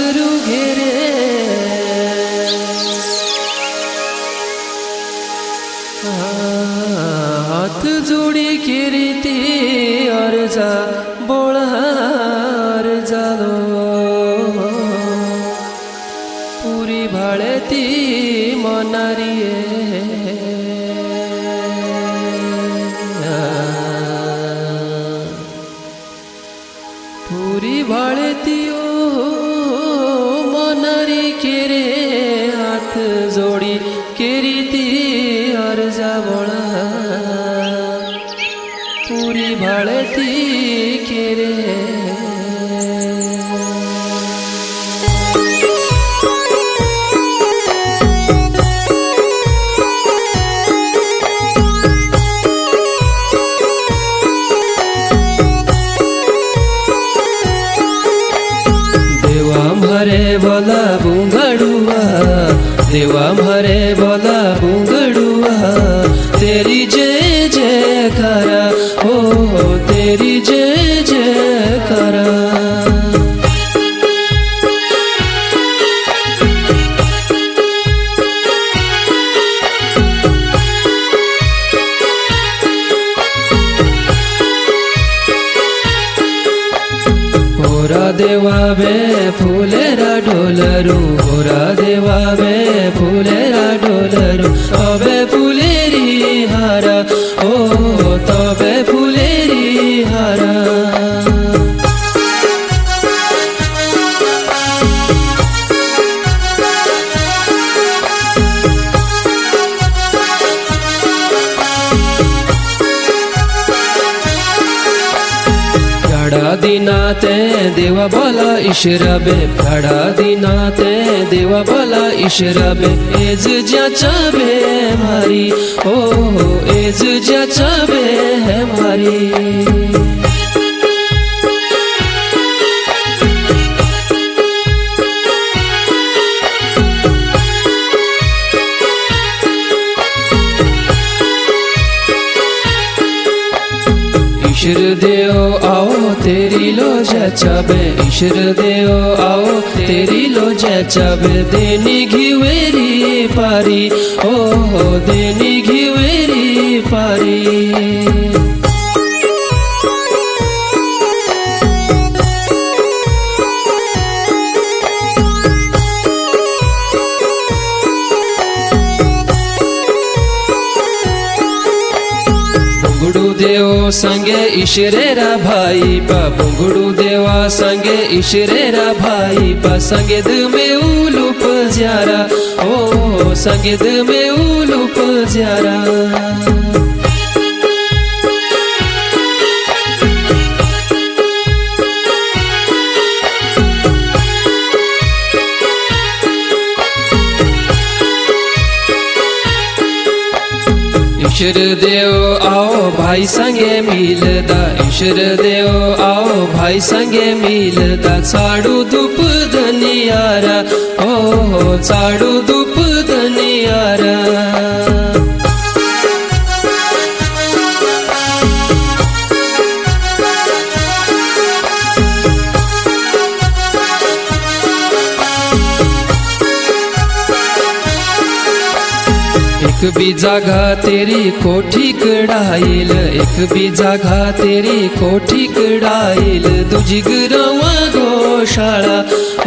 आबरू घेरे हाथ जोड़ी केरीती अर्जा बोळार जालो पुरी भाळेती मनारिये पुरी भाळेती ओ मनारी केरे हाथ जोड़ी केरीती अर्जा बोळा पुरी भाळेती केरे म्हारे बोला बुंगड़ुआ देवा म्हारे बोला बुंगड़ुआ तेरी जय जय करा हो तेरी जय जय करा होरा देवा बे फूलेरा ढोलरू होरा देवा बे फूलेरा ढोलरू तबे फुलेरी हारा ओ तबे फुलेरी हारा दिनाते देवा बोला इशरा बे फड़ा दिनाते देवा बोला इशरा बे एज ज्याचा बे मारी ओ एज ज्याचा बे है मारी ईश्वर देव आओ तेरी लो जचाबे ईश्वर देव आओ तेरी लो जचाबे देनी घिवेरी पारी ओ देनी घिवेरी पारी देव संगे ईश्वरेरा भाई पा बुंगड़ू देवा संगे ईश्वरेरा भाई पा संगेद में उलूप ज्यारा ओ संगेद में उलूप ज्यारा ईश्वर देव आओ भाई संगे मिलदा ईश्वर देव आओ भाई संगे मिलदा साड़ू धूप धनियारा ओ साड़ू धूप धनियारा एक भी जगह तेरी कोठी कड़ाइल एक भी जगह तेरी कोठी कड़ाइल दूजी गरवा गौशाला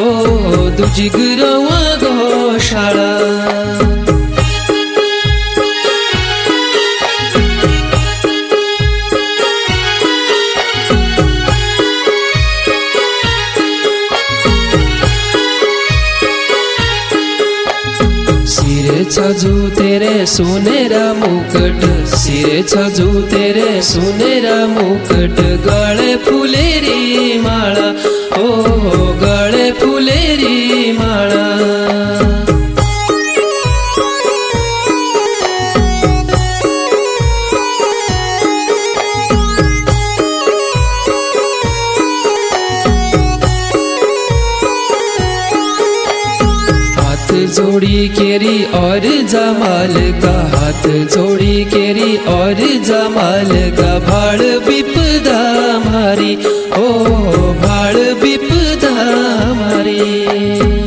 ओ दूजी गरवा गौशाला सिरे छजू तेरे सोनेरा मुकुट सिरे छजू तेरे सोनेरा मुकुट गले फुलेरी माला ओ गले फुलेरी माला जोड़ी केरी और जमाल का हाथ जोड़ी केरी और जमाल का भाड़ विपदा मारी ओ भाड़ विपदा મારી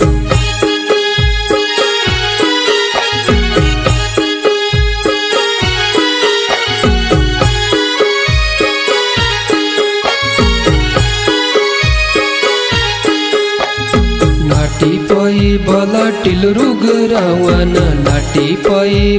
नाटी पई बला टिल रुग रावण नाटी पई